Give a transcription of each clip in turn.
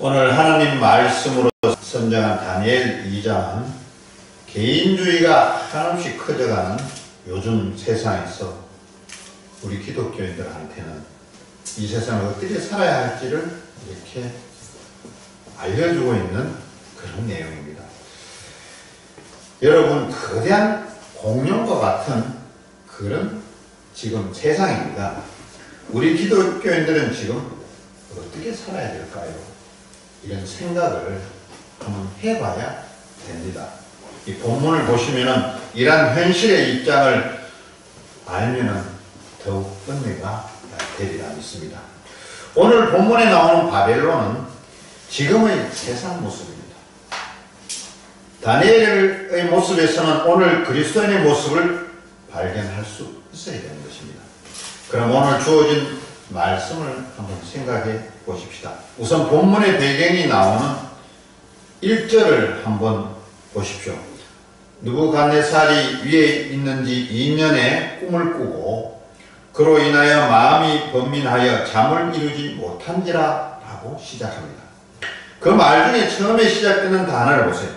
오늘 하나님 말씀으로 선정한 다니엘 2장은 개인주의가 한없이 커져가는 요즘 세상에서 우리 기독교인들한테는 이 세상을 어떻게 살아야 할지를 이렇게 알려주고 있는 그런 내용입니다. 여러분, 거대한 공룡과 같은 그런 지금 세상입니다. 우리 기독교인들은 지금 어떻게 살아야 될까요? 이런 생각을 한번 해봐야 됩니다. 이 본문을 보시면은 이러한 현실의 입장을 알면은 더욱 은혜가 되리라 믿습니다. 오늘 본문에 나오는 바벨론은 지금의 세상 모습입니다. 다니엘의 모습에서는 오늘 그리스도인의 모습을 발견할 수 있어야 되는 것입니다. 그럼 오늘 주어진 말씀을 한번 생각해 보십시다. 우선 본문의 배경이 나오는 1절을 한번 보십시오. 느부갓네살이 위에 있는지 2년의 꿈을 꾸고 그로 인하여 마음이 번민하여 잠을 이루지 못한지라 라고 시작합니다. 그 말 중에 처음에 시작되는 단어를 보세요.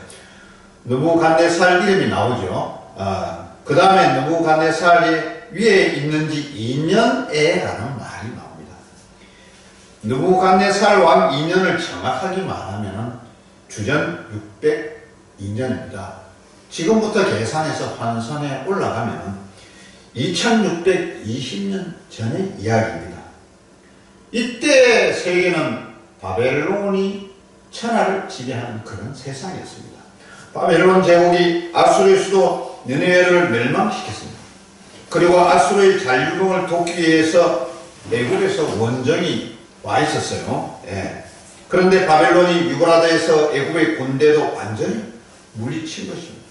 느부갓네살 이름이 나오죠. 그 다음에 느부갓네살이 위에 있는지 2년에 라는 말이 나옵니다. 느부갓네살 왕 2년을 정확하게 말하면 주전 602년입니다. 지금부터 계산해서 환산해 올라가면 2620년 전의 이야기입니다. 이때 세계는 바벨론이 천하를 지배하는 그런 세상이었습니다. 바벨론 제국이 아수르의 수도 느네웨를 멸망시켰습니다. 그리고 아수르의 잔류병을 돕기 위해서 애굽에서 원정이 와 있었어요. 그런데 바벨론이 유브라데에서 애굽의 군대도 완전히 물리친 것입니다.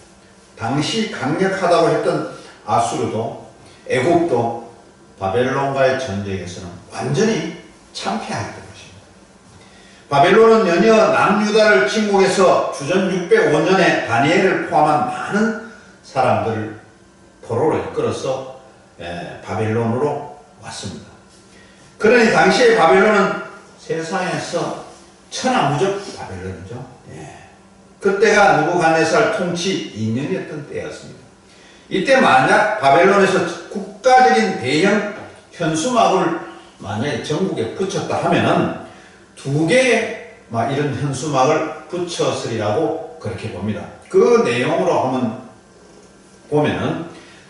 당시 강력하다고 했던 아수르도 애굽도 바벨론과의 전쟁에서는 완전히 참패하였던 것입니다. 바벨론은 연이어 남유다를 침공해서 주전 605년에 다니엘을 포함한 많은 사람들을 포로로 이끌어서 바벨론으로 왔습니다. 그러니 당시에 바벨론은 세상에서 천하무적 바벨론이죠. 그때가 느부갓네살 통치 2년이었던 때였습니다. 이때 만약 바벨론에서 국가적인 대형 현수막을 만약에 전국에 붙였다 하면은 2개의 이런 현수막을 붙였으리라고 그렇게 봅니다. 그 내용으로 한번 보면은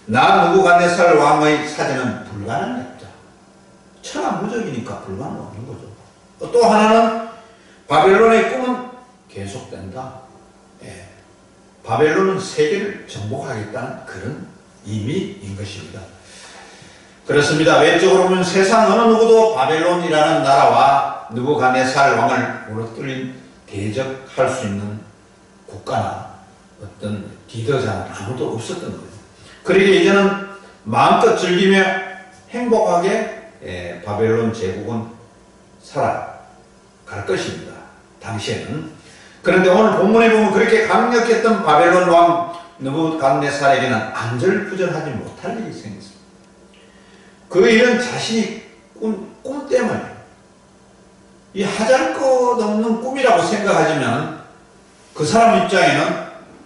느부갓네살 왕의 사제는 불가능했다. 천하무적이니까 불가능 없는 거죠. 또 하나는 바벨론의 꿈은 계속된다. 바벨론은 세계를 정복하겠다는 그런 의미인 것입니다. 그렇습니다. 외적으로 보면 세상 어느 누구도 바벨론이라는 나라와 느부갓네살 왕을 무너뜨린 대적할 수 있는 국가나 어떤 리더자는 아무도 없었던 거예요. 그러기에 이제는 마음껏 즐기며 행복하게 바벨론 제국은 살아갈 것입니다. 당시에는. 그런데 오늘 본문에 보면 그렇게 강력했던 바벨론 왕 느부갓네살에게는 안절부절하지 못할 일이 생겼습니다. 그 일은 자신이 꿈 때문에 이 하잘것없는 꿈이라고 생각하지만 그 사람 입장에는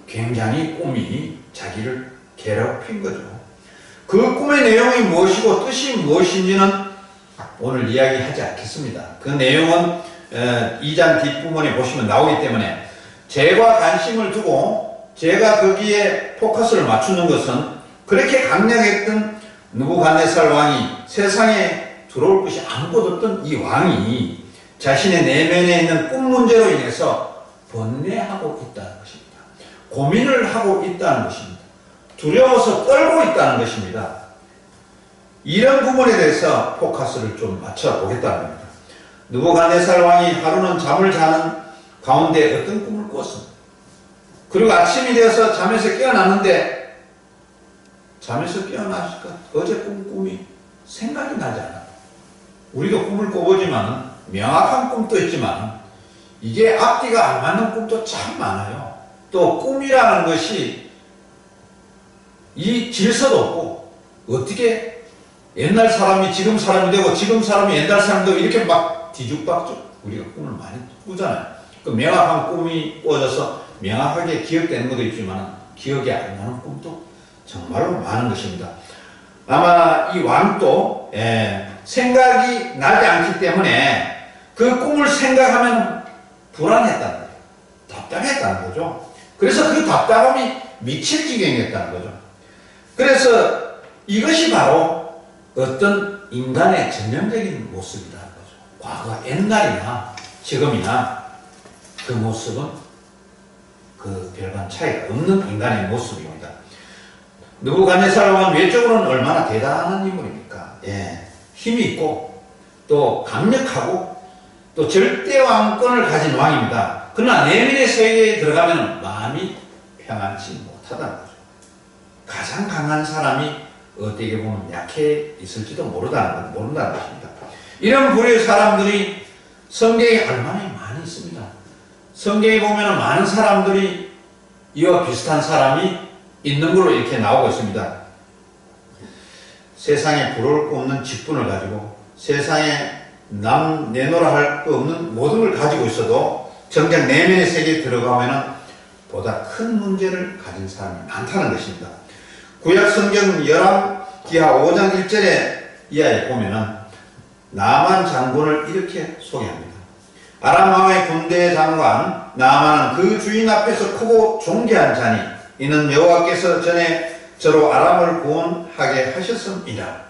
굉장히 꿈이 자기를 괴롭힌 거죠. 그 꿈의 내용이 무엇이고 뜻이 무엇인지는 오늘 이야기하지 않겠습니다. 그 내용은 2장 뒷부분에 보시면 나오기 때문에 제가 관심을 두고 제가 거기에 포커스를 맞추는 것은 그렇게 강력했던 느부갓네살 왕이 세상에 들어올 것이 아무것도 없던 이 왕이 자신의 내면에 있는 꿈 문제로 인해서 번뇌하고 있다는 것입니다. 고민을 하고 있다는 것입니다. 두려워서 떨고 있다는 것입니다. 이런 부분에 대해서 포커스를 좀 맞춰보겠다는 겁니다. 느부갓네살 왕이 하루는 잠을 자는 가운데 어떤 꿈을 꿨습니다. 그리고 아침이 되어서 잠에서 깨어났는데 잠에서 깨어나니까 어제 꿈이 생각이 나지 않아요. 우리도 꿈을 꿔보지만 명확한 꿈도 있지만 이게 앞뒤가 안 맞는 꿈도 참 많아요. 또 꿈이라는 것이 이 질서도 없고 어떻게 옛날 사람이 지금 사람이 되고 지금 사람이 옛날 사람이 되고 이렇게 막 뒤죽박죽 우리가 꿈을 많이 꾸잖아요. 그 명확한 꿈이 꾸어져서 명확하게 기억되는 것도 있지만 기억이 안 나는 꿈도 정말로 많은 것입니다. 아마 이 왕도 생각이 나지 않기 때문에 그 꿈을 생각하면 불안했다는 거예요. 답답했다는 거죠. 그래서 그 답답함이 미칠 지경이었다는 거죠. 그래서 이것이 바로 어떤 인간의 전형적인 모습이라는 거죠. 과거 옛날이나 지금이나 그 모습은 그 별반 차이가 없는 인간의 모습입니다. 느부갓네살 왕은 외적으로는 얼마나 대단한 인물입니까? 힘이 있고 또 강력하고 또 절대 왕권을 가진 왕입니다. 그러나 내면의 세계에 들어가면 마음이 평안치 못하다는 거죠. 가장 강한 사람이 어떻게 보면 약해 있을지도 모른다는 것입니다. 이런 부류의 사람들이 성경에 얼마나 많이 있습니다. 성경에 보면 많은 사람들이 이와 비슷한 사람이 있는 걸로 이렇게 나오고 있습니다. 세상에 부러울 거 없는 직분을 가지고 세상에 남 내놓으라 할 거 없는 모든 걸 가지고 있어도 정작 내면의 세계에 들어가면 보다 큰 문제를 가진 사람이 많다는 것입니다. 구약 성경 열왕기하 5장 1절에 이하에 보면은 나만 장군을 이렇게 소개합니다. 아람 왕의 군대 장관 나만은 그 주인 앞에서 크고 존귀한 자니 이는 여호와께서 전에 저로 아람을 구원하게 하셨음이라.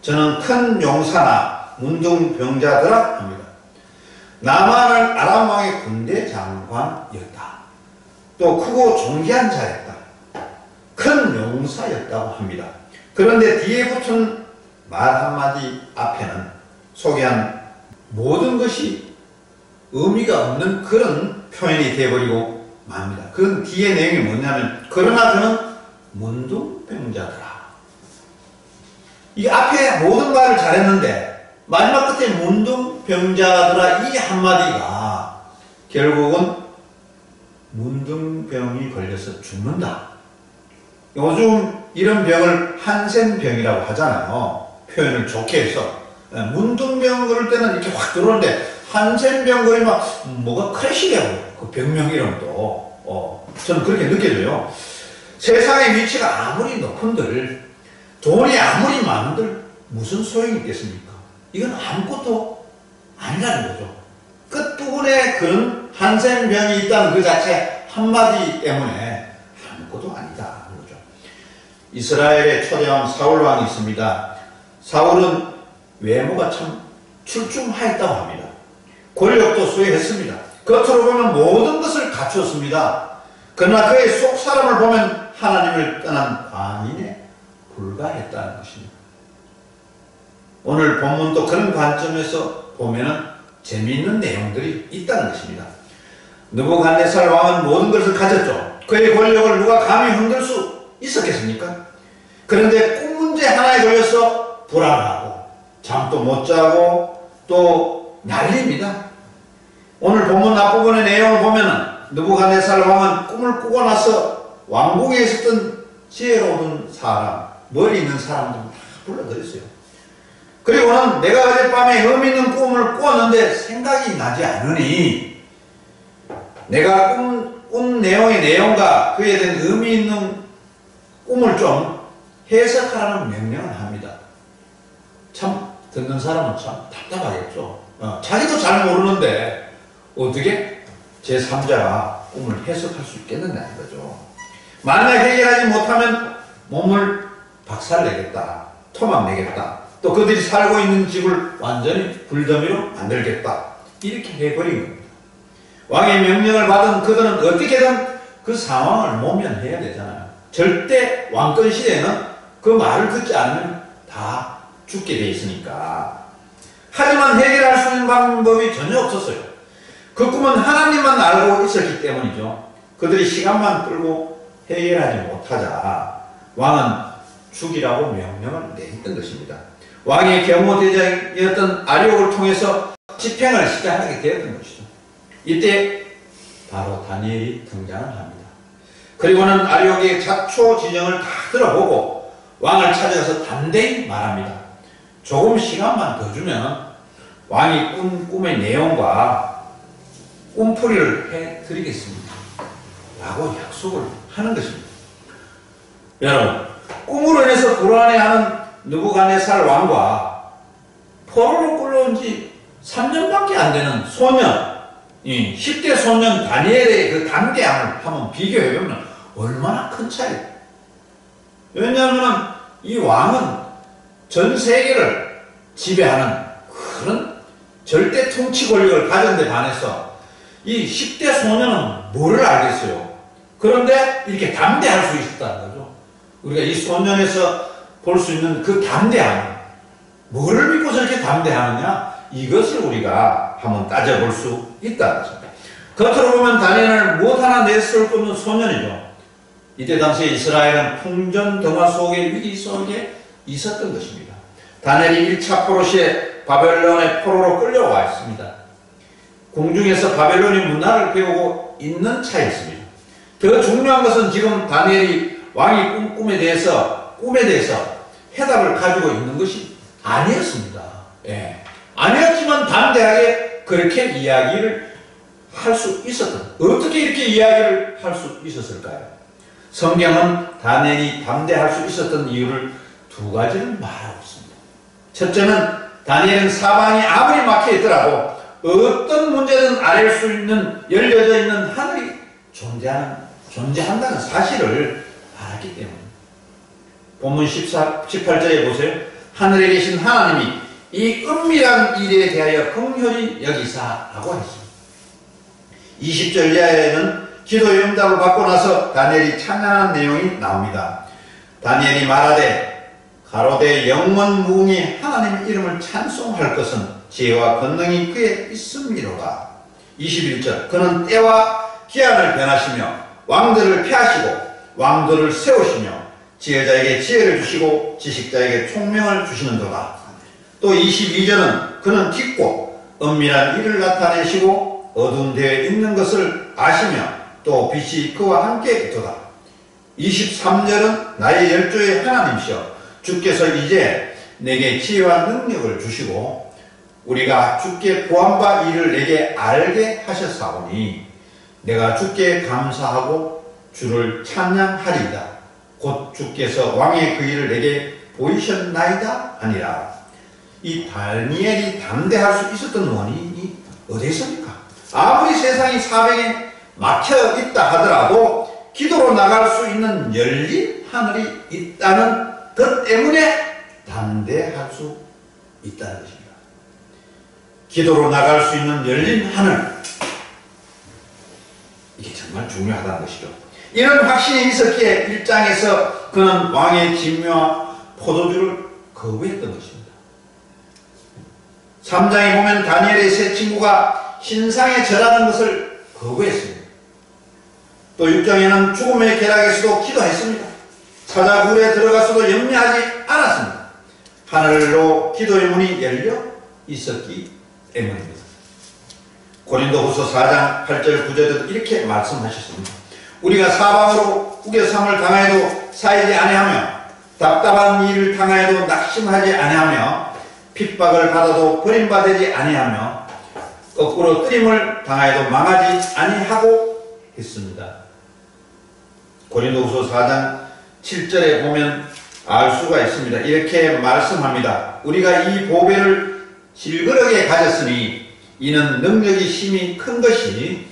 저는 큰 용사나 문둥병자더라 합니다. 나만은 아람 왕의 군대 장관이었다. 또 크고 존귀한 자였다. 큰 용사였다고 합니다. 그런데 뒤에 붙은 말 한마디 앞에는 소개한 모든 것이 의미가 없는 그런 표현이 되어버리고 맙니다. 그 뒤에 내용이 뭐냐면 그러나 그는 문둥병자더라. 이 앞에 모든 말을 잘했는데 마지막 끝에 문둥병자더라 이 한마디가 결국은 문둥병이 걸려서 죽는다. 요즘 이런 병을 한센병이라고 하잖아요. 표현을 좋게 해서 문둥병 그럴 때는 이렇게 확 들어오는데 한센병 걸리면 뭐가 크래시라고요. 그 병명 이름도 저는 그렇게 느껴져요. 세상의 위치가 아무리 높은들 돈이 아무리 많은들 무슨 소용이 있겠습니까? 이건 아무것도 아니라는 거죠. 끝부분에 그런 한센병이 있다는 그 자체 한마디 때문에 아무것도 아니다 하는 거죠. 이스라엘의 초대왕 사울왕이 있습니다. 사울은 외모가 참 출중하였다고 합니다. 권력도 수행했습니다. 겉으로 보면 모든 것을 갖추었습니다. 그러나 그의 속 사람을 보면 하나님을 떠난 광인에 불과했다는 것입니다. 오늘 본문도 그런 관점에서 보면 재미있는 내용들이 있다는 것입니다. 느부갓네살 왕은 모든 것을 가졌죠. 그의 권력을 누가 감히 흔들 수 있었겠습니까? 그런데 꿈 문제 하나에 걸려서 불안하고 잠도 못 자고 또 난리입니다. 오늘 본문 앞부분의 내용을 보면 느부갓네살 왕은 꿈을 꾸고 나서 왕궁에 있었던 지혜로운 사람, 머리 있는 사람들 다 불러들였어요. 그리고는 내가 어젯밤에 흠 있는 꿈을 꾸었는데 생각이 나지 않으니 내가 꾼 내용의 내용과 그에 대한 의미 있는 꿈을 좀 해석하라는 명령을 합니다. 참 듣는 사람은 참 답답하겠죠. 자기도 잘 모르는데 어떻게 제3자가 꿈을 해석할 수 있겠느냐는 거죠. 만약 해결하지 못하면 몸을 박살내겠다, 토막내겠다, 또 그들이 살고 있는 집을 완전히 불더미로 만들겠다, 이렇게 해버린 겁니다. 왕의 명령을 받은 그들은 어떻게든 그 상황을 모면해야 되잖아요. 절대 왕권 시대에는 그 말을 듣지 않으면 다 죽게 돼 있으니까. 하지만 해결할 수 있는 방법이 전혀 없었어요. 그 꿈은 하나님만 알고 있었기 때문이죠. 그들이 시간만 끌고 해결하지 못하자 왕은 죽이라고 명령을 내렸던 것입니다. 왕의 경호대장이었던 아리옥을 통해서 집행을 시작하게 되었던 것이죠. 이때 바로 다니엘이 등장을 합니다. 그리고는 아리옥의 자초지정을 다 들어보고 왕을 찾아가서 담대히 말합니다. 조금 시간만 더 주면 왕이 꾼 꿈의 내용과 꿈풀이를 해드리겠습니다. 라고 약속을 하는 것입니다. 여러분, 꿈으로 인해서 불안해하는 느부갓네살 왕과 포로로 끌려온 지 3년밖에 안 되는 소년, 10대 소년 다니엘의 그 담대함을 한번 비교해보면 얼마나 큰 차이예요. 왜냐하면 이 왕은 전 세계를 지배하는 그런 절대 통치 권력을 가진 데 반해서 이 10대 소년은 뭐를 알겠어요. 그런데 이렇게 담대할 수 있었다는 거죠. 우리가 이 소년에서 볼 수 있는 그 담대함, 뭐를 믿고 저렇게 담대하느냐, 이것을 우리가 한번 따져볼 수 있다는 것입니다. 겉으로 보면 다니엘은 무엇 하나 내세울 수 없는 소년이죠. 이때 당시 이스라엘은 풍전등화 속의 위기 속에 있었던 것입니다. 다니엘이 1차 포로 시에 바벨론의 포로로 끌려와 있습니다. 궁중에서 바벨론이 문화를 배우고 있는 차였습니다. 더 중요한 것은 지금 다니엘이 왕이 꾼 꿈에 대해서 해답을 가지고 있는 것이 아니었습니다. 아니었지만 담대하게 그렇게 이야기를 할 수 있었던, 어떻게 이렇게 이야기를 할 수 있었을까요? 성경은 다니엘이 담대할 수 있었던 이유를 두 가지를 말하고 있습니다. 첫째는 다니엘은 사방이 아무리 막혀 있더라도 어떤 문제든 알 수 있는, 열려져 있는 하늘이 존재한다는 사실을 알았기 때문에. 본문 18절에 보세요. 하늘에 계신 하나님이 이 은밀한 일에 대하여 긍휼히 여기사라고 했습니다. 20절 이하에는 기도의 응답을 받고 나서 다니엘이 찬양한 내용이 나옵니다. 다니엘이 말하되 가로되 영원 무궁히 하나님의 이름을 찬송할 것은 지혜와 권능이 그에 있음이로다. 21절 그는 때와 기한을 변하시며 왕들을 폐하시고 왕들을 세우시며 지혜자에게 지혜를 주시고 지식자에게 총명을 주시는도다. 또 22절은 그는 깊고 은밀한 일을 나타내시고 어두운 데에 있는 것을 아시며 또 빛이 그와 함께 있도다. 23절은 나의 열조의 하나님이시여 주께서 이제 내게 지혜와 능력을 주시고 우리가 주께 구한 이를 내게 알게 하셨사오니 내가 주께 감사하고 주를 찬양하리이다. 곧 주께서 왕의 그 일을 내게 보이셨나이다 아니라. 이 다니엘이 담대할 수 있었던 원인이 어디에 있습니까? 아무리 세상이 사방에 막혀 있다 하더라도 기도로 나갈 수 있는 열린 하늘이 있다는 것 때문에 담대할 수 있다는 것입니다. 기도로 나갈 수 있는 열린 하늘, 이게 정말 중요하다는 것이죠. 이런 확신이 있었기에 1장에서 그는 왕의 진묘와 포도주를 거부했던 것입니다. 3장에 보면 다니엘의 세 친구가 신상에 절하는 것을 거부했습니다. 또 6장에는 죽음의 계략에서도 기도했습니다. 사자굴에 들어가서도 염려하지 않았습니다. 하늘로 기도의 문이 열려 있었기 때문입니다. 고린도후서 4장 8절 9절에도 이렇게 말씀하셨습니다. 우리가 사방으로 우겨삼을 당하여도 사이지 아니하며 답답한 일을 당하여도 낙심하지 아니하며 핍박을 받아도 버림받지 아니하며 거꾸로 뜨림을 당하여도 망하지 아니하고 했습니다. 고린도후서 4장 7절에 보면 알 수가 있습니다. 이렇게 말씀합니다. 우리가 이 보배를 질그러게 가졌으니 이는 능력이 심히 큰 것이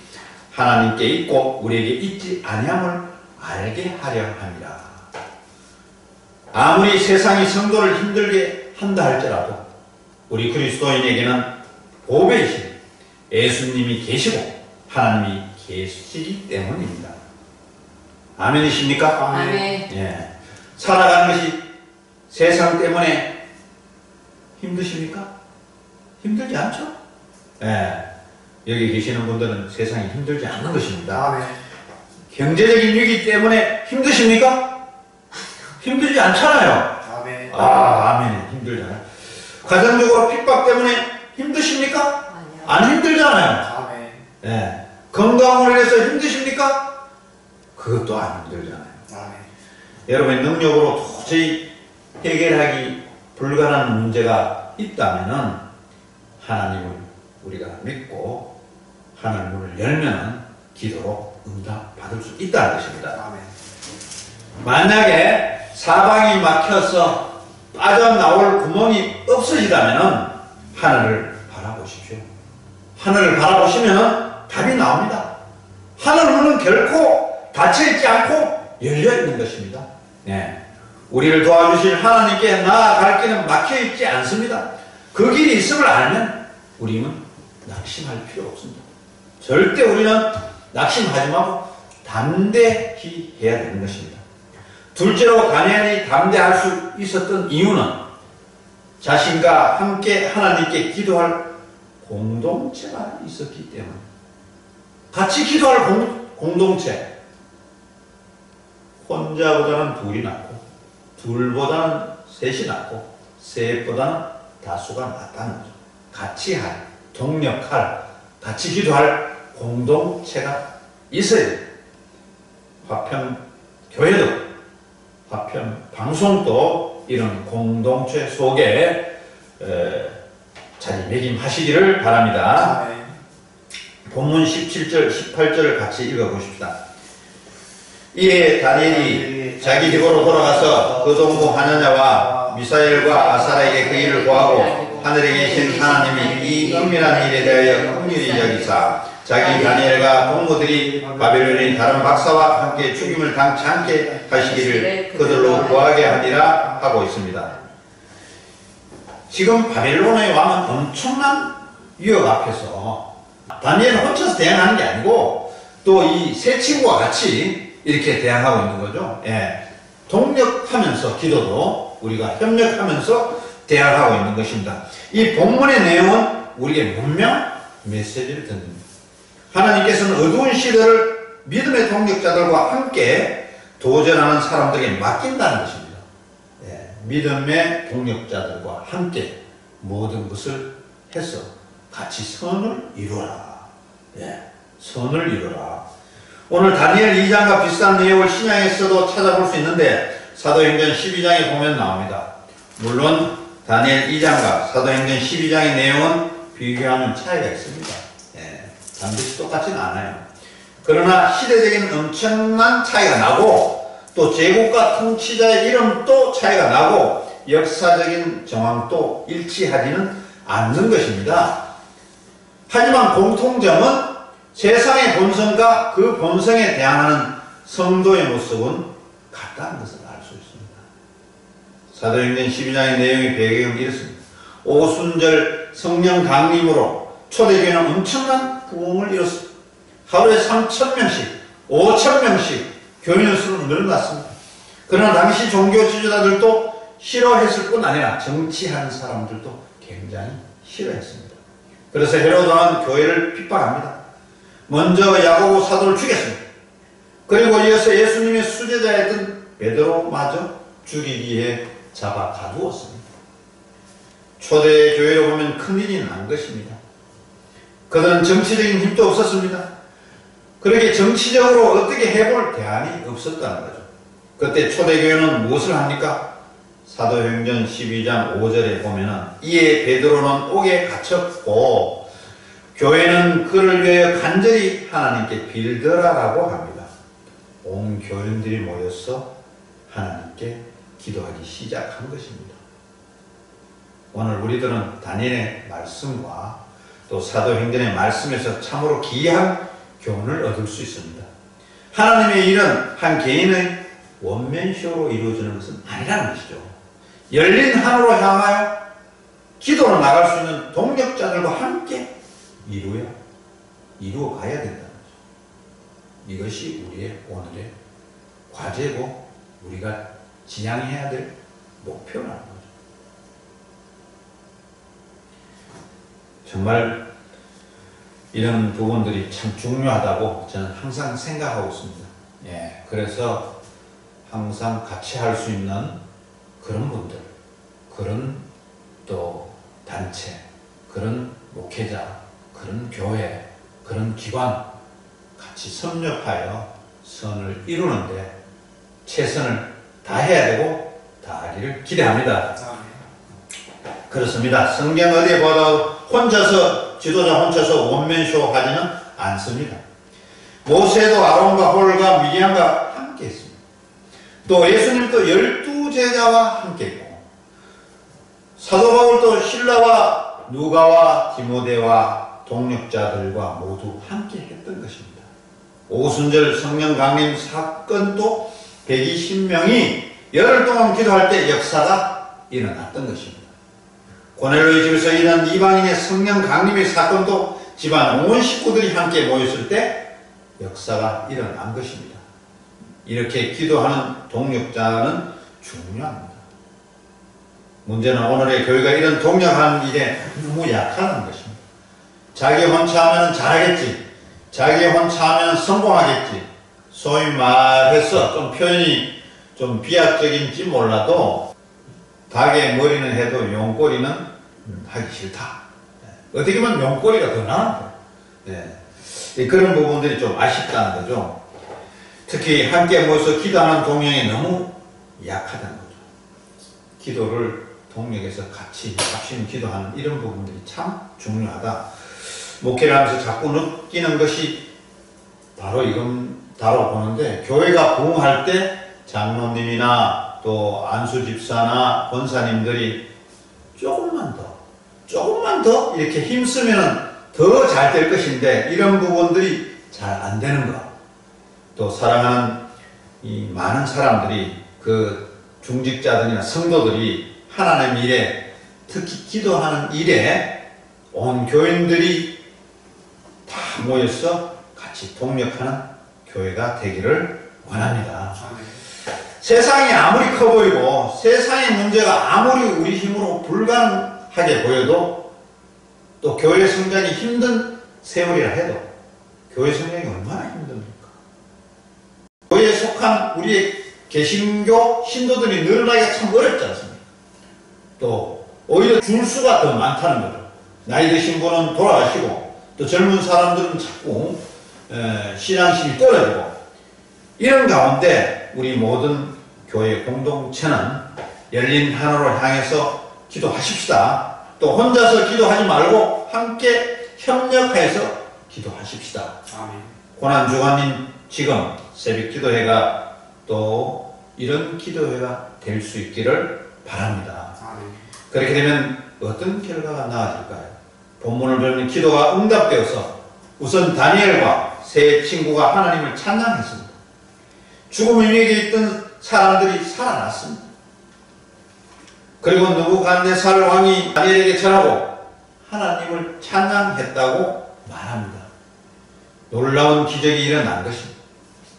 하나님께 있고 우리에게 있지 아니함을 알게 하려 합니다. 아무리 세상이 성도를 힘들게 한다 할지라도 우리 그리스도인에게는 보배이신 예수님이 계시고 하나님이 계시기 때문입니다. 아멘이십니까? 아멘. 예. 살아가는 것이 세상 때문에 힘드십니까? 힘들지 않죠? 예. 여기 계시는 분들은 세상이 힘들지 않는 것입니다. 아멘. 경제적인 위기 때문에 힘드십니까? 힘들지 않잖아요. 아멘. 아멘. 힘들잖아요. 가정적으로 핍박 때문에 힘드십니까? 아니요. 안 힘들잖아요. 아멘. 예. 건강으로 해서 힘드십니까? 그것도 안 힘들잖아요. 아멘. 여러분의 능력으로 도저히 해결하기 불가능한 문제가 있다면은 하나님을 우리가 믿고 하늘 문을 열면 기도로 응답 받을 수 있다는 것입니다. 만약에 사방이 막혀서 빠져나올 구멍이 없으시다면 하늘을 바라보십시오. 하늘을 바라보시면 답이 나옵니다. 하늘 문은 결코 닫혀있지 않고 열려있는 것입니다. 네. 우리를 도와주실 하나님께 나아갈 길은 막혀있지 않습니다. 그 길이 있음을 알면 우리는 낙심할 필요 없습니다. 절대 우리는 낙심하지 말고 담대히 해야 되는 것입니다. 둘째로 다니엘이 담대할 수 있었던 이유는 자신과 함께 하나님께 기도할 공동체가 있었기 때문에. 같이 기도할 공동체. 혼자보다는 둘이 낫고 둘보다는 셋이 낫고 셋보다는 다수가 낫다는 거죠. 같이 할, 동력할, 같이 기도할 공동체가 있어요. 화평 교회도 화평 방송도 이런 공동체 속에 자리매김하시기를 바랍니다. 본문 17절, 18절을 같이 읽어보십시다. 이에 다니엘이 자기 집으로 돌아가서 그 동무 하나냐와 미사엘과 아사라에게 그 일을 고하고 하늘에 계신 하나님이 이 은밀한 일에 대하여 긍휼히 여기사 자기 다니엘과 동무들이 바벨론인 다른 박사와 함께 죽임을 당치 않게 하시기를 그들로 구하게 하리라 하고 있습니다. 지금 바벨론의 왕은 엄청난 위협 앞에서 다니엘 혼자서 대항하는 게 아니고 또 이 세 친구와 같이 이렇게 대항하고 있는 거죠. 예. 동력하면서 기도도 우리가 협력하면서 대항하고 있는 것입니다. 이 본문의 내용은 우리에게 분명 메시지를 던집니다. 하나님께서는 어두운 시대를 믿음의 동력자들과 함께 도전하는 사람들에게 맡긴다는 것입니다. 예. 믿음의 동력자들과 함께 모든 것을 해서 같이 선을 이루어라. 예. 선을 이루어라. 오늘 다니엘 2장과 비슷한 내용을 신약에서도 찾아볼 수 있는데 사도행전 12장에 보면 나옵니다. 물론 다니엘 2장과 사도행전 12장의 내용은 비교하면 차이가 있습니다. 예, 반드시 똑같지는 않아요. 그러나 시대적인 엄청난 차이가 나고 또 제국과 통치자의 이름도 차이가 나고 역사적인 정황도 일치하지는 않는 것입니다. 하지만 공통점은 세상의 본성과 그 본성에 대항하는 성도의 모습은 같다는 것을 알 수 있습니다. 사도행전 12장의 내용의 배경은 이렇습니다. 오순절 성령 강림으로 초대교회는 엄청난 부흥을 이뤘습니다. 하루에 3,000명씩, 5,000명씩 교인의 수는 늘어났습니다. 그러나 당시 종교 지도자들도 싫어했을 뿐 아니라 정치하는 사람들도 굉장히 싫어했습니다. 그래서 헤로드 왕은 교회를 핍박합니다. 먼저 야고보 사도를 죽였습니다. 그리고 이어서 예수님의 수제자였던 베드로마저 죽이기 위해 잡아 가두었습니다. 초대 교회로 보면 큰일이 난 것입니다. 그들은 정치적인 힘도 없었습니다. 그렇게 정치적으로 어떻게 해볼 대안이 없었다는 거죠. 그때 초대교회는 무엇을 합니까? 사도행전 12장 5절에 보면은 이에 베드로는 옥에 갇혔고 교회는 그를 위하여 간절히 하나님께 빌더라라고 합니다. 온 교인들이 모여서 하나님께 기도하기 시작한 것입니다. 오늘 우리들은 다니엘의 말씀과 또 사도행전의 말씀에서 참으로 귀한 교훈을 얻을 수 있습니다. 하나님의 일은 한 개인의 원맨쇼로 이루어지는 것은 아니라는 것이죠. 열린 하늘로 향하여 기도로 나갈 수 있는 동력자들과 함께 이루어 가야 된다는 거죠. 이것이 우리의 오늘의 과제고 우리가 지향해야 될 목표라는 거죠. 정말 이런 부분들이 참 중요하다고 저는 항상 생각하고 있습니다. 예, 그래서 항상 같이 할 수 있는 그런 분들, 그런 또 단체, 그런 목회자, 그런 교회, 그런 기관 같이 섭렵하여 선을 이루는데 최선을 다해야 되고 다하기를 기대합니다. 그렇습니다. 성경 어디에 봐도 혼자서 지도자 혼자서 원맨쇼 하지는 않습니다. 모세도 아론과 홀과 미리암과 함께 했습니다. 또 예수님도 12제자와 함께 했고 사도 바울도 실라와 누가와 디모데와 동력자들과 모두 함께 했던 것입니다. 오순절 성령 강림 사건도 120명이 열흘 동안 기도할 때 역사가 일어났던 것입니다. 고넬로의 집에서 일어난 이방인의 성령 강림의 사건도 집안 온 식구들이 함께 모였을 때 역사가 일어난 것입니다. 이렇게 기도하는 동력자는 중요합니다. 문제는 오늘의 교회가 이런 동력하는 일에 너무 약하다는 것입니다. 자기 혼자하면 잘하겠지, 자기 혼자하면 성공하겠지, 소위 말해서 좀 표현이 좀 비약적인지 몰라도 닭의 머리는 해도 용꼬리는 하기 싫다. 어떻게 보면 용꼬리가 더 나은 거예요. 그런 부분들이 좀 아쉽다는 거죠. 특히 함께 모여서 기도하는 동력이 너무 약하다는 거죠. 기도를 동력에서 같이 합심 기도하는 이런 부분들이 참 중요하다. 목회를 하면서 자꾸 느끼는 것이 바로 이건 다뤄보는데, 교회가 부흥할 때 장로님이나 또 안수 집사나 권사님들이 조금만 더 이렇게 힘쓰면 더 잘 될 것인데, 이런 부분들이 잘 안 되는 것. 또 사랑하는 이 많은 사람들이, 그 중직자들이나 성도들이 하나님 일에, 특히 기도하는 일에 온 교인들이 다 모여서 같이 동력하는 교회가 되기를 원합니다. 세상이 아무리 커 보이고 세상의 문제가 아무리 우리 힘으로 불가능하게 보여도, 또 교회 성장이 힘든 세월이라 해도 교회 성장이 얼마나 힘듭니까? 교회에 속한 우리의 개신교 신도들이 늘어나기가 참 어렵지 않습니까? 또 오히려 줄 수가 더 많다는 거죠. 나이 드신 분은 돌아가시고 또 젊은 사람들은 자꾸 신앙심이 떨어지고, 이런 가운데 우리 모든 교회 공동체는 열린 하늘을 향해서 기도하십시다. 또 혼자서 기도하지 말고 함께 협력해서 기도하십시다. 아멘. 고난주간인 지금 새벽 기도회가 또 이런 기도회가 될 수 있기를 바랍니다. 아멘. 그렇게 되면 어떤 결과가 나아질까요? 본문을 배우는 기도가 응답되어서 우선 다니엘과 세 친구가 하나님을 찬양했습니다. 죽음의 위기에 있던 사람들이 살아났습니다. 그리고 느부갓네살 왕이 다니엘에게 전하고 하나님을 찬양했다고 말합니다. 놀라운 기적이 일어난 것입니다.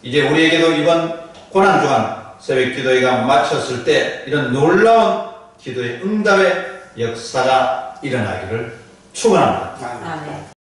이제 우리에게도 이번 고난주간 새벽 기도회가 마쳤을 때 이런 놀라운 기도의 응답의 역사가 일어나기를 축원합니다. 아멘.